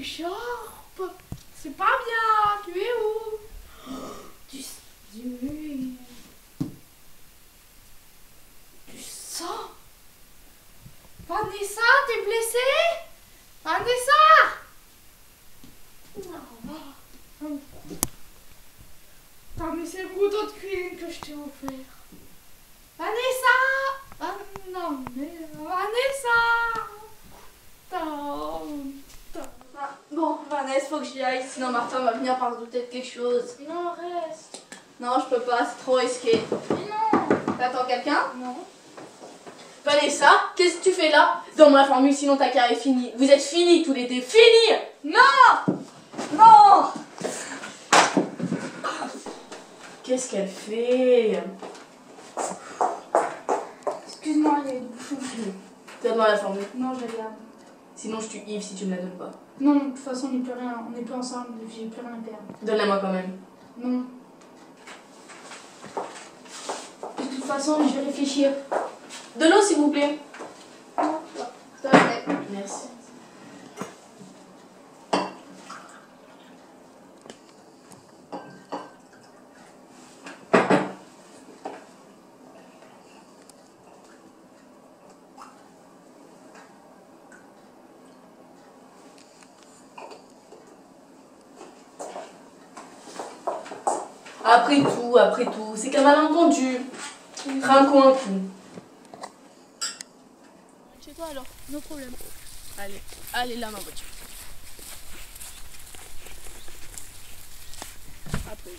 écharpe. C'est pas bien. Tu es où? Du sang. Vanessa, t'es blessée? Vanessa! Attends, mais c'est le couteau de cuisine que je t'ai offert. Vanessa! Non, mais Vanessa! Bon, Vanessa, faut que j'y aille, sinon ma femme va venir par douter de quelque chose. Non, reste. Non, je peux pas, c'est trop risqué. Non. T'attends quelqu'un? Non. Vanessa, qu'est-ce que tu fais là? Dans ma formule, sinon ta carrière est finie. Vous êtes finis tous les deux. Finis! Non! Non! Qu'est-ce qu'elle fait? Excuse-moi, il y a une bouchon. Donne-moi la formule. Non, je la garde. Sinon, je tue Yves si tu me la donnes pas. Non, de toute façon, on n'est plus rien. On n'est plus ensemble. J'ai plus rien à perdre. Donne-la-moi quand même. Non. De toute façon, je vais réfléchir. De l'eau, s'il vous plaît. Non. Merci. Après tout, c'est qu'un malentendu. Trinquons un coup. Chez toi alors, no problème. Allez là ma voiture. Après,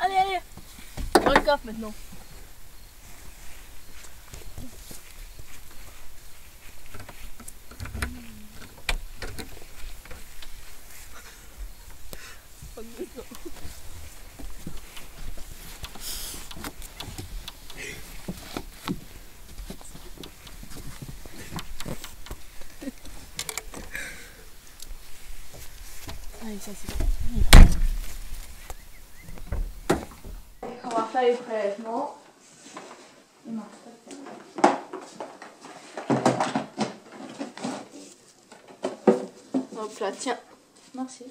allez. Dans le coffre maintenant. Allez, ça c'est bon. On va faire les prélèvements. Il marche pas. Hop là, tiens. Merci.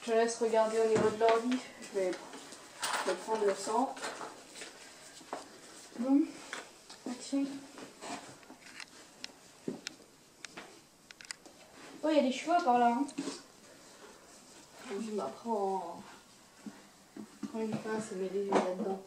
Je te laisse regarder au niveau de l'ordi. Je vais prendre le sang. Bon. Action. Oh, il y a des chevaux par là. Hein. Je m'apprends une pince et mets les yeux là-dedans.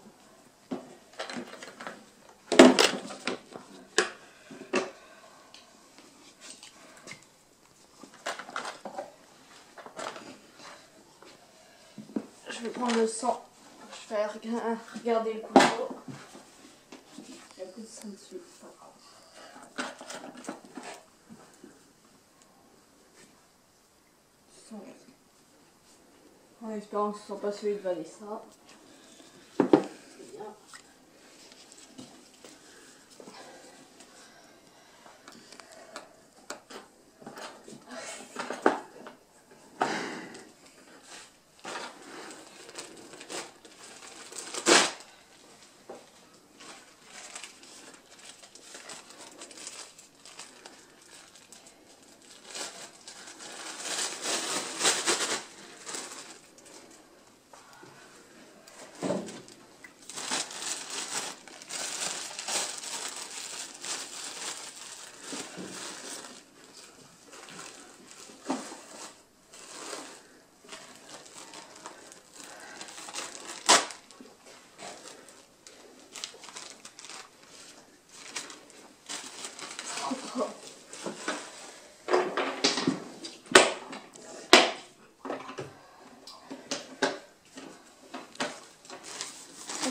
Je vais prendre le sang. Je vais regarder le couteau. Il y a plus de sang dessus. En espérant que ce ne soit pas celui de Vanessa. C'est bien.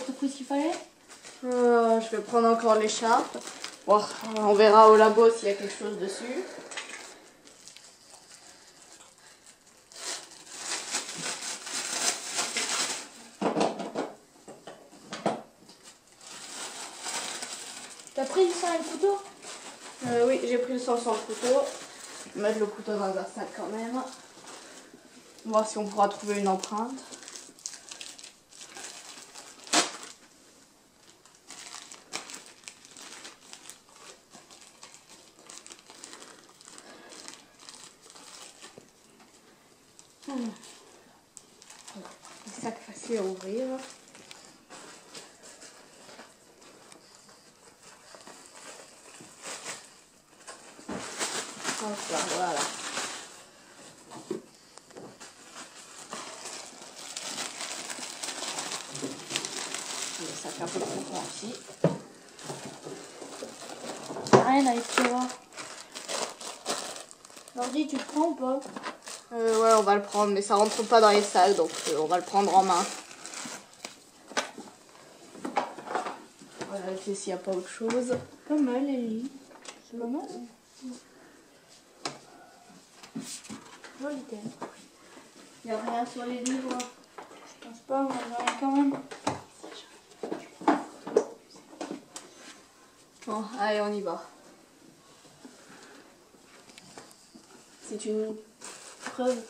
t'as pris ce qu'il fallait? Je vais prendre encore l'écharpe. Bon, on verra au labo s'il y a quelque chose dessus. T'as pris le sang et le couteau? Oui, j'ai pris le sang sur le couteau. Mettre le couteau dans un sac quand même. Voir si on pourra trouver une empreinte. Un sac facile à ouvrir. Hop là, voilà. Le sac un peu plus grand aussi. Rien avec toi. L'ordi, tu le prends ou pas? Ouais, on va le prendre, mais ça rentre pas dans les sacs, donc on va le prendre en main. On va vérifier s'il n'y a pas autre chose. Pas mal, Ellie. C'est pas mal. Joli thème. Il n'y a rien sur les livres. Je pense pas, mais j'en ai quand même. Bon, allez, on y va. C'est une preuve.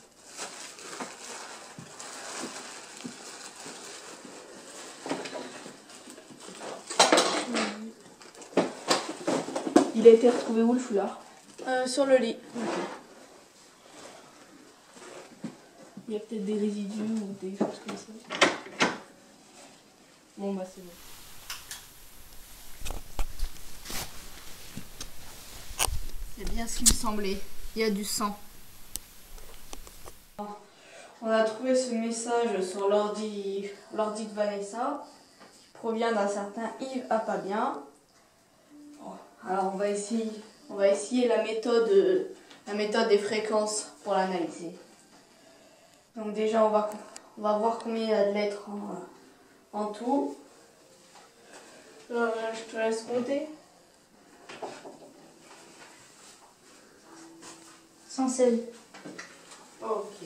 Il a été retrouvé où le foulard? Sur le lit. Il y a peut-être des résidus ou des choses comme ça. Bon bah c'est bon. C'est bien ce qui me semblait. Il y a du sang. On a trouvé ce message sur l'ordi de Vanessa, qui provient d'un certain Yves Apabien. Bon, alors on va essayer la méthode des fréquences pour l'analyser. Donc déjà on va voir combien il y a de lettres en tout. Je te laisse compter. 116. Ok.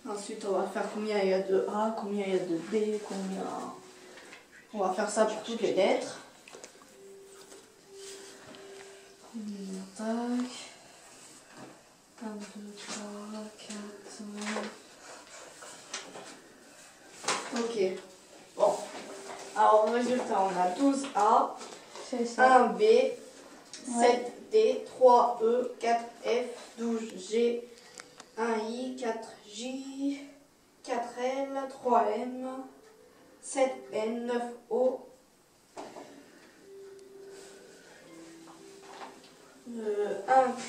Ensuite, on va faire combien il y a de A, combien il y a de B, combien... On va faire ça pour toutes les lettres. Tac. 1, 2, 3, 4, 5... Ok. Bon. Alors, résultat, on a 12 A, C'est ça. 1 B, 7 D, 3 E, 4 F, 12 G, 1 I, 4 J, 4 L, 3 M, 7 N, 9 O, 1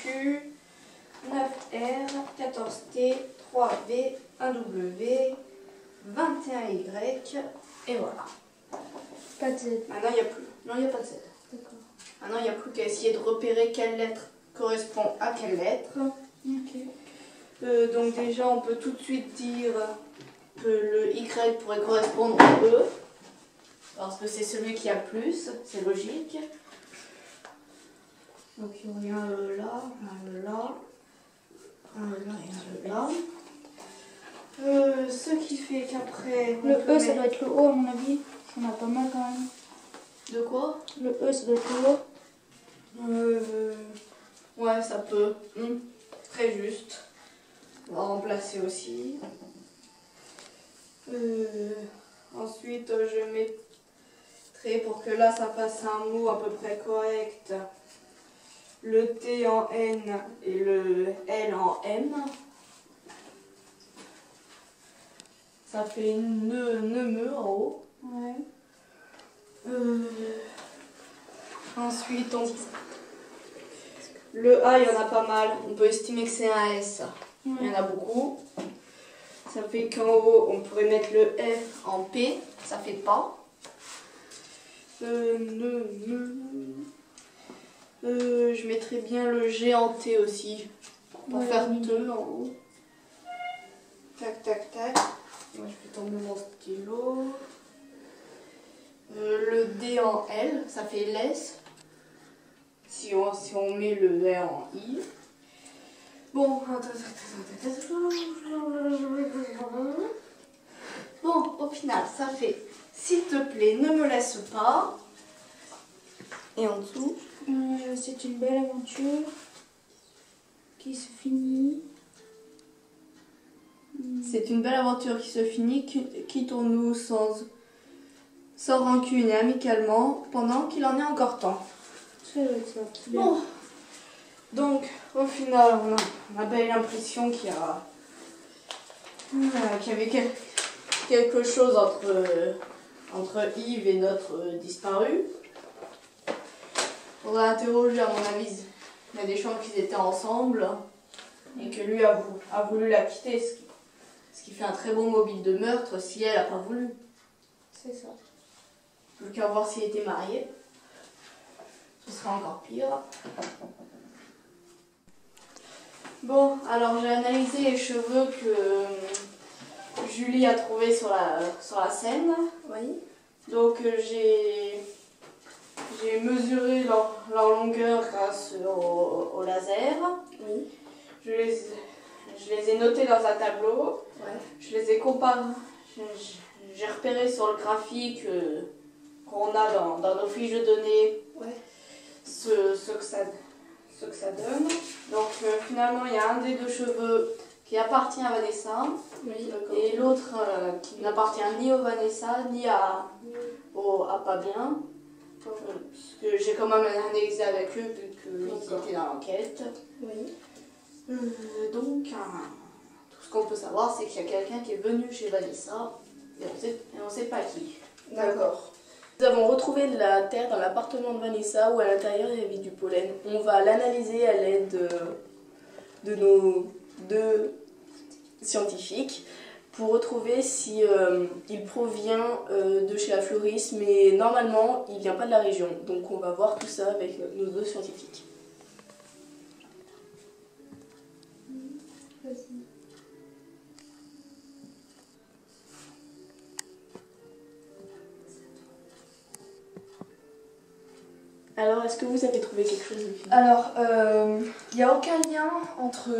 Q, 9 R, 14 T, 3 V, 1 W, 21 Y, et voilà. Pas de Z. Maintenant, il n'y a plus. Non, il n'y a pas de Z. D'accord. Maintenant, il n'y a plus qu'à essayer de repérer quelle lettre correspond à quelle lettre. Ok. Donc déjà, on peut tout de suite dire que le Y pourrait correspondre au E, parce que c'est celui qui a le plus, c'est logique. Donc il y a un E là, un E là, un E là et un E là. Ce qui fait qu'après... Le E, ça doit être le haut à mon avis. On a pas mal quand même. De quoi? Le E, ça doit être le haut. Ouais, ça peut. Très juste. On va remplacer aussi. Ensuite, je mettrai, pour que là ça fasse un mot à peu près correct, le T en N et le L en M. Ça fait ne en haut. Ouais. Ensuite, le A, il y en a pas mal. On peut estimer que c'est un S. Ouais. Il y en a beaucoup. Ça fait qu'en haut, on pourrait mettre le F en P. Ça fait pas. Je mettrais bien le G en T aussi. Pour Ouais, faire oui. 2 en haut. Tac, tac, tac. Moi, je fais tomber mon stylo. L, ça fait less. Si on met le R en I. Bon, au final, ça fait s'il te plaît, ne me laisse pas. Et en dessous, c'est une belle aventure qui se finit. C'est une belle aventure qui se finit. Quittons-nous sans rancune et amicalement pendant qu'il en est encore temps. C'est vrai ça. Bon, donc au final, on a bien l'impression qu'il y avait quelque chose entre Yves et notre disparu. On a interrogé, à mon avis, il y a des chances qu'ils étaient ensemble et que lui a voulu la quitter, ce qui fait un très bon mobile de meurtre si elle n'a pas voulu. C'est ça. Plus qu'à voir s'il était marié. Ce serait encore pire. Bon, alors j'ai analysé les cheveux que Julie a trouvés sur la scène. Oui. Donc j'ai mesuré leur longueur grâce au laser. Oui. Je les ai notés dans un tableau. Ouais. Je les ai comparés. J'ai repéré sur le graphique qu'on a dans nos fiches de données Ouais. ce que ça donne. Donc finalement, il y a un des deux cheveux qui appartient à Vanessa Oui, d'accord. et l'autre qui n'appartient ni au Vanessa ni à pas bien. Parce que j'ai quand même analysé avec eux vu qu'ils étaient dans l'enquête. Oui. Donc, tout ce qu'on peut savoir, c'est qu'il y a quelqu'un qui est venu chez Vanessa et on sait pas qui. D'accord. Nous avons retrouvé de la terre dans l'appartement de Vanessa où à l'intérieur il y avait du pollen. On va l'analyser à l'aide de nos deux scientifiques pour retrouver si il provient de chez la fleuriste, mais normalement il vient pas de la région. Donc on va voir tout ça avec nos deux scientifiques. Vas-y. Alors, est-ce que vous avez trouvé quelque chose, les filles? Alors, il n'y a aucun lien entre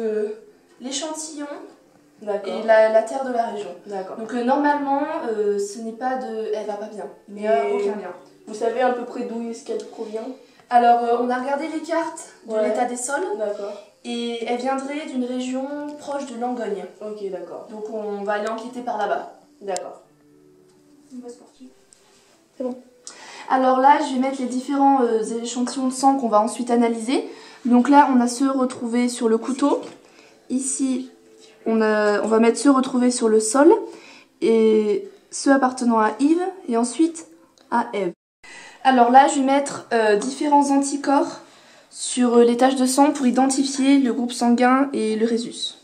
l'échantillon D'accord. et la terre de la région. D'accord. Donc normalement, ce n'est pas de... Elle va pas bien. Il n'y a Et- aucun lien. Vous savez à peu près d'où est-ce qu'elle provient? Alors, on a regardé les cartes de Ouais. l'état des sols D'accord. et elle viendrait d'une région proche de Langogne. Ok, d'accord. Donc on va aller enquêter par là-bas. D'accord. On va sportif. Alors là, je vais mettre les différents échantillons de sang qu'on va ensuite analyser. Donc là, on a ceux retrouvés sur le couteau. Ici, on va mettre ceux retrouvés sur le sol. Et ceux appartenant à Yves. Et ensuite à Ève. Alors là, je vais mettre différents anticorps sur les taches de sang pour identifier le groupe sanguin et le rhésus.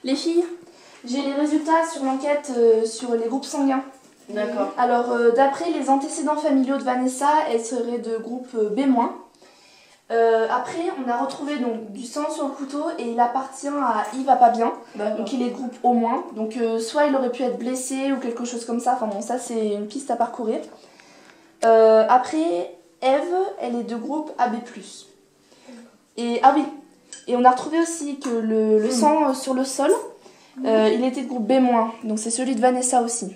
Les filles, j'ai les résultats sur l'enquête sur les groupes sanguins. D'accord. Alors, d'après les antécédents familiaux de Vanessa, elle serait de groupe B-. Après, on a retrouvé donc, du sang sur le couteau et il appartient à Yves à pas bien. D'accord. Donc, il est de groupe O-. Donc, soit il aurait pu être blessé ou quelque chose comme ça. Enfin bon, ça, c'est une piste à parcourir. Après, Ève, elle est de groupe AB+. Et, ah oui, et on a retrouvé aussi que le sang sur le sol, il était de groupe B-. Donc, c'est celui de Vanessa aussi.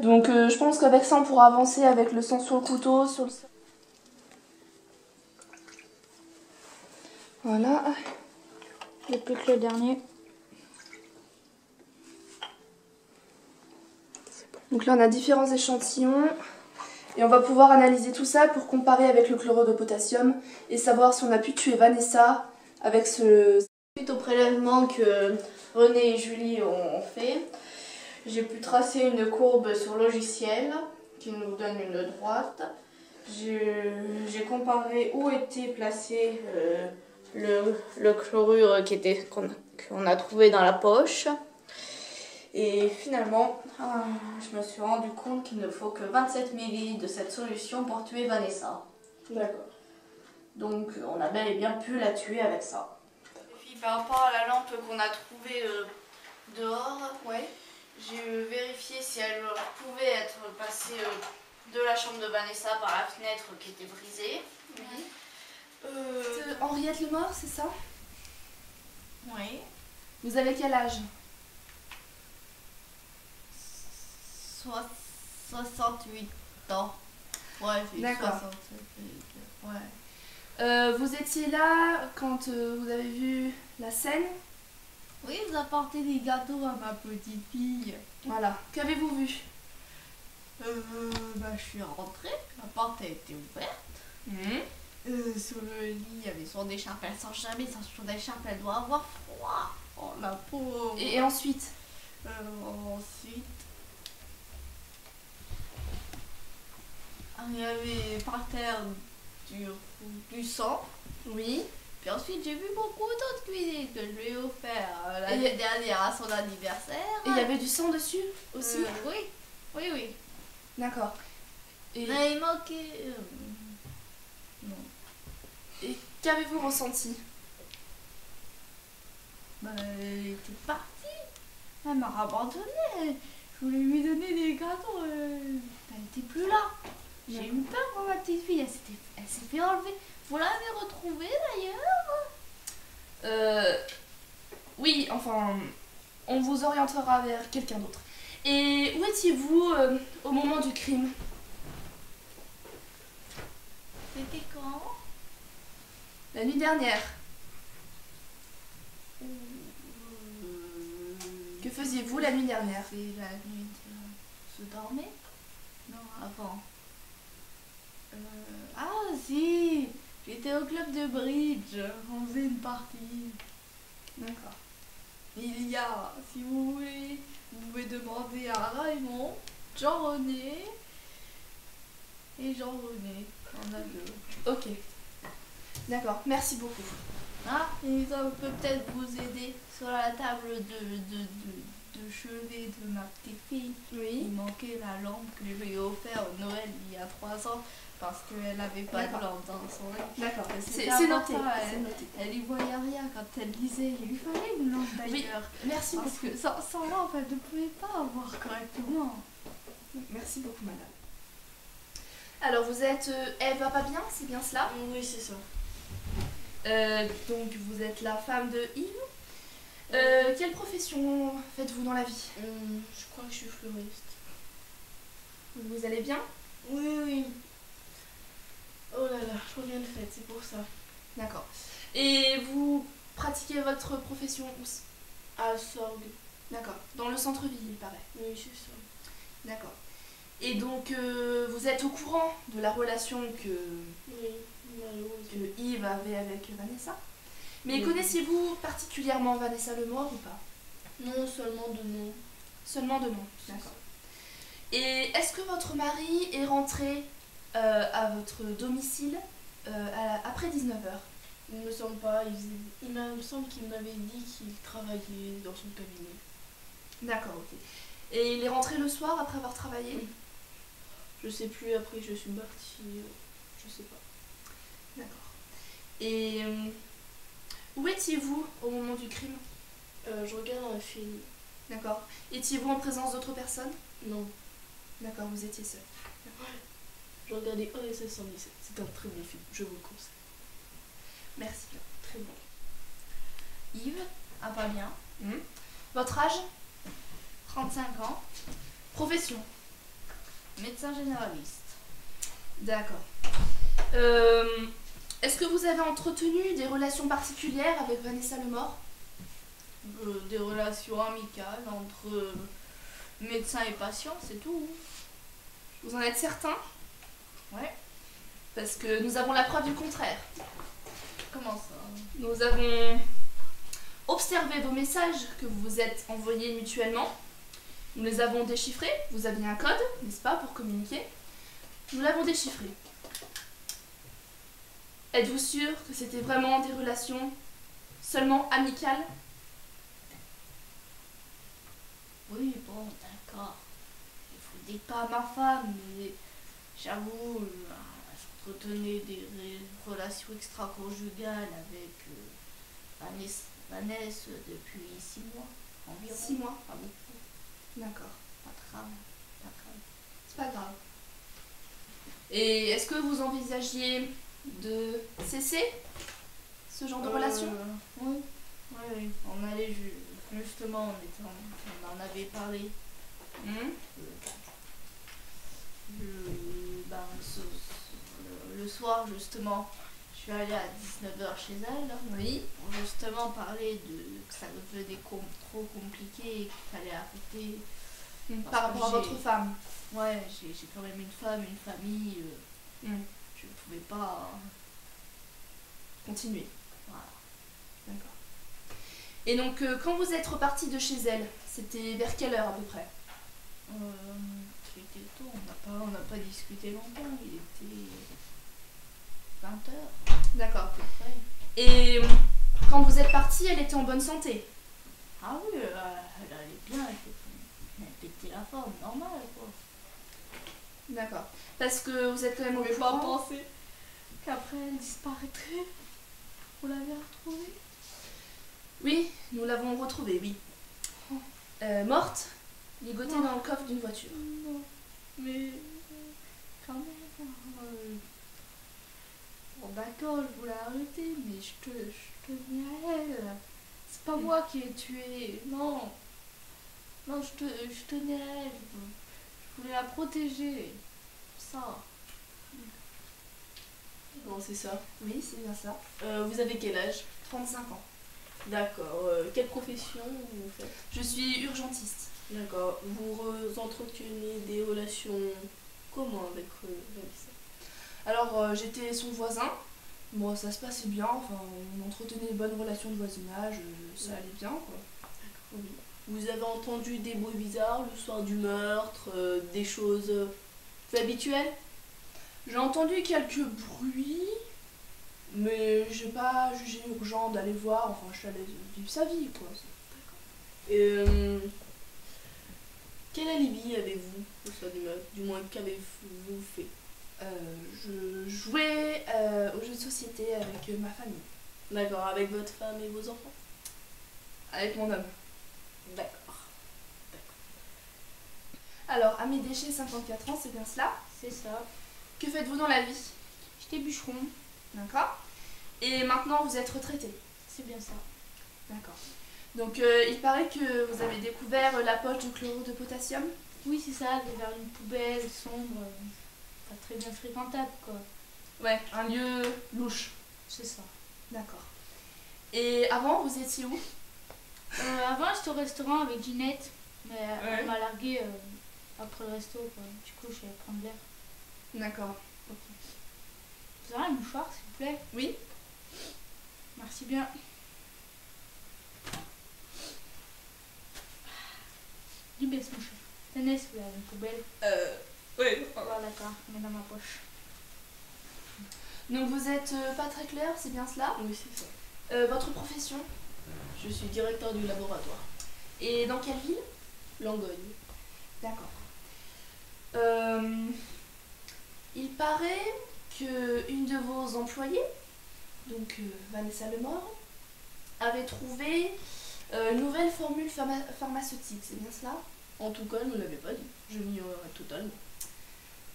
Donc je pense qu'avec ça on pourra avancer avec le sang sur le couteau, sur le sol. Voilà. Il n'y a plus que le dernier. Donc là on a différents échantillons et on va pouvoir analyser tout ça pour comparer avec le chlorure de potassium et savoir si on a pu tuer Vanessa avec ce... Suite au prélèvement que René et Julie ont fait, j'ai pu tracer une courbe sur logiciel qui nous donne une droite j'ai comparé où était placé le chlorure qu'on a trouvé dans la poche. Et finalement, je me suis rendu compte qu'il ne faut que 27 ml de cette solution pour tuer Vanessa. D'accord. Donc on a bel et bien pu la tuer avec ça. Et puis par rapport à la lampe qu'on a trouvée dehors, Ouais. j'ai vérifié si elle pouvait être passée de la chambre de Vanessa par la fenêtre qui était brisée. C'est Henriette Lemort, c'est ça? Oui. Vous avez quel âge? 68 ans. Ouais, j'ai D'accord. 68. Ouais. Vous étiez là quand vous avez vu la scène? Oui, vous apportez des gâteaux à ma petite fille. Voilà. Qu'avez-vous vu? Je suis rentrée, la porte a été ouverte. Sur le lit, il y avait son écharpe, elle sent jamais son écharpe, elle doit avoir froid. Oh la pauvre. Et ensuite? Ensuite, il y avait par terre du sang. Oui. Puis ensuite, j'ai vu mon couteau de cuisine que je lui ai offert Et- l'année dernière à son anniversaire. Et il y avait du sang dessus aussi? Oui, oui, oui. D'accord. Et, Mais il manquait... non. et qu'avez-vous ressenti? Elle était partie. Elle m'a abandonnée. Je voulais lui donner des gâteaux. Elle n'était plus là. J'ai eu peur pour ma petite fille. Elle s'est fait enlever. Vous l'avez retrouvée d'ailleurs? Oui, enfin, on vous orientera vers quelqu'un d'autre. Et où étiez-vous au moment du crime? C'était quand? La nuit dernière. Que faisiez-vous la nuit dernière? C'est la nuit de... Se dormait? Non, avant. Ah si! J'étais au club de bridge. On faisait une partie. D'accord. Il y a, si vous voulez, vous pouvez demander à Raymond, Jean-René et Jean-René. On a deux. Ok. D'accord, merci beaucoup. Ah, et ça peut peut-être vous aider sur la table de chevet de ma petite fille. Oui. Il manquait la lampe que je lui ai offert au Noël il y a 3 ans parce qu'elle n'avait pas de D'accord. lampe dans son lit. D'accord, C'était c'est noté. important, C'est noté. Elle y voyait rien quand elle lisait. Il lui fallait une lampe Oui, d'ailleurs. merci Parce beaucoup. que sans lampe, elle ne pouvait pas voir correctement. Merci beaucoup, madame. Alors, vous êtes Eve va pas bien, c'est bien cela? Oui, c'est ça. Donc, vous êtes la femme de Yves. Quelle profession faites-vous dans la vie? Je crois que je suis fleuriste. Vous allez bien? Oui, oui. Oh là là, je reviens de fête, c'est pour ça. D'accord. Et vous pratiquez votre profession aussi? À Sorgue. D'accord. Dans le centre-ville, il paraît. Oui, c'est ça. D'accord. Et donc, vous êtes au courant de la relation que Oui, malheureusement. Yves avait avec Vanessa? Mais Oui. connaissiez-vous particulièrement Vanessa Lemort ou pas? Non, seulement de nom. Seulement de nom. D'accord. Et est-ce que votre mari est rentré à votre domicile après 19h? Il me semble pas, il me semble qu'il m'avait dit qu'il travaillait dans son cabinet. D'accord, ok. Et il est rentré le soir après avoir travaillé? Oui. Je sais plus, après je suis partie, je sais pas. D'accord. Et où étiez-vous au moment du crime? Je regarde un film. D'accord. Étiez-vous en présence d'autres personnes? Non, D'accord, vous étiez seul. je regardais OSS 117. C'est un très bon film, je vous le conseille. Merci. Très bon. Yves, pas bien. Votre âge? 35 ans. Profession? Médecin généraliste. D'accord. Est-ce que vous avez entretenu des relations particulières avec Vanessa Lemort? Des relations amicales entre médecin et patient, c'est tout. Vous en êtes certain? Ouais. Parce que nous avons la preuve du contraire. Comment ça? Nous avons observé vos messages que vous vous êtes envoyés mutuellement. Nous les avons déchiffrés. Vous aviez un code, n'est-ce pas, pour communiquer. Nous l'avons déchiffré. Êtes-vous sûr que c'était vraiment des relations seulement amicales? Oui, bon, d'accord. Il faut dire pas à ma femme, mais j'avoue, j'entretenais des relations extra-conjugales avec Vanessa depuis 6 mois environ. 6 mois. Pas beaucoup, D'accord. pas grave, pas grave. C'est pas grave. Et est-ce que vous envisagiez de cesser ce genre de relation? Oui, oui, oui. On allait justement, on en avait parlé. Hmm. Ben, le soir, justement, je suis allée à 19h chez elle. Oui. Pour justement parler que ça devenait trop compliqué et qu'il fallait arrêter. Par rapport à votre femme. Ouais, j'ai quand même une femme, une famille. Je ne pouvais pas Continuez. Voilà. D'accord. Et donc, quand vous êtes reparti de chez elle, c'était vers quelle heure à peu près? C'était tôt, on n'a pas discuté longtemps, il était 20h. D'accord. À peu près. Et quand vous êtes parti, elle était en bonne santé? Ah oui, elle allait bien, elle pétait la forme, normal quoi. D'accord. Parce que vous êtes quand même au pouvez pas courant penser qu'après elle disparaîtrait. Vous l'avez retrouvée? Oui, nous l'avons retrouvée, oui. Morte, ligotée dans le coffre d'une voiture. Non, mais quand même. Bon d'accord, je voulais arrêter, mais je tenais à elle. C'est pas moi qui ai tué, non. Non, je tenais à elle. Je voulais la protéger. Ça. Non, c'est ça. Oui, c'est bien ça. Vous avez quel âge? 35 ans. D'accord. Quelle profession vous faites? Je suis urgentiste. D'accord. Vous entretenez des relations comment avec Vanessa? Alors, j'étais son voisin. Bon, ça se passait bien. Enfin, on entretenait de bonnes relations de voisinage. Ça allait bien, quoi. Oui. Vous avez entendu des bruits bizarres le soir du meurtre, des choses plus habituelles? J'ai entendu quelques bruits, mais j'ai pas jugé urgent d'aller voir. Enfin, je suis allée vivre sa vie, quoi. Quel alibi avez-vous au soir du meurtre? Du moins, qu'avez-vous fait? Je jouais aux jeux de société avec ma famille. D'accord. Avec votre femme et vos enfants? Avec mon homme. D'accord. Alors, Amédée Déchet, 54 ans, c'est bien cela? C'est ça. Que faites-vous dans la vie? J'étais bûcheron. D'accord. Et maintenant, vous êtes retraité? C'est bien ça. D'accord. Donc, il paraît que vous avez découvert la poche de chlorure de potassium? Oui, c'est ça, vers une poubelle sombre. Pas très bien fréquentable, quoi. Ouais, un lieu louche. C'est ça. D'accord. Et avant, vous étiez où? Avant, j'étais au restaurant avec Ginette, mais Ouais. elle m'a largué après le resto, quoi. Du coup, je suis allée prendre l'air. D'accord. Vous aurez un mouchoir, s'il vous plaît? Oui. Merci bien. Du baisse, mon chef. Tenez, vous avez une poubelle. Oui. Voilà, d'accord, mets dans ma poche. Donc, vous êtes pas très clair, c'est bien cela? Oui, c'est ça. Votre profession? Je suis directeur du laboratoire. Et dans quelle ville? Langogne. D'accord. Il paraît que une de vos employées, donc Vanessa Lemort, avait trouvé une nouvelle formule pharmaceutique, c'est bien cela? En tout cas, elle ne me l'avait pas dit. Je l'ignorais totalement.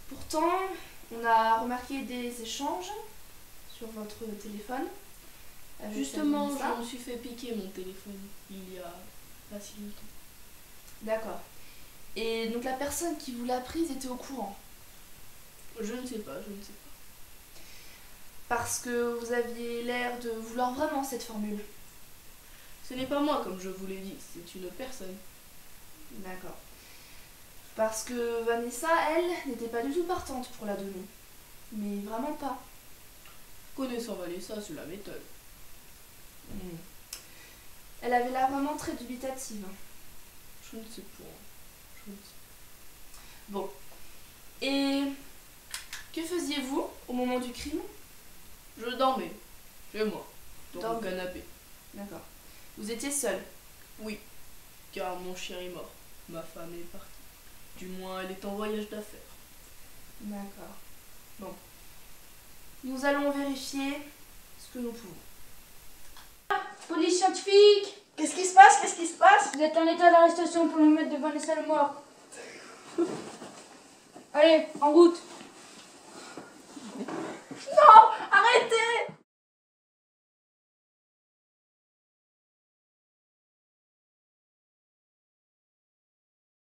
Pourtant, on a remarqué des échanges sur votre téléphone. avec Justement, Vanessa. je me suis fait piquer mon téléphone il y a pas si longtemps. D'accord. Et donc la personne qui vous l'a prise était au courant? Je ne sais pas. Parce que vous aviez l'air de vouloir vraiment cette formule. Ce n'est pas moi, comme je vous l'ai dit, c'est une personne. D'accord. Parce que Vanessa, elle, n'était pas du tout partante pour la donner. Mais vraiment pas. Connaissant Vanessa, cela m'étonne. Elle avait l'air vraiment très dubitative. Je ne sais pas. Bon. Et que faisiez-vous au moment du crime? Je dormais. Chez moi. Dans le Dormais. canapé. D'accord. Vous étiez seul? Oui. Car mon chien est mort. Ma femme est partie. Du moins, elle est en voyage d'affaires. D'accord. Bon. Nous allons vérifier ce que nous pouvons. Police scientifique! Qu'est-ce qui se passe? Qu'est-ce qui se passe? Vous êtes en état d'arrestation pour le maître de Vanessa le mort. Allez, en route! Non! Arrêtez!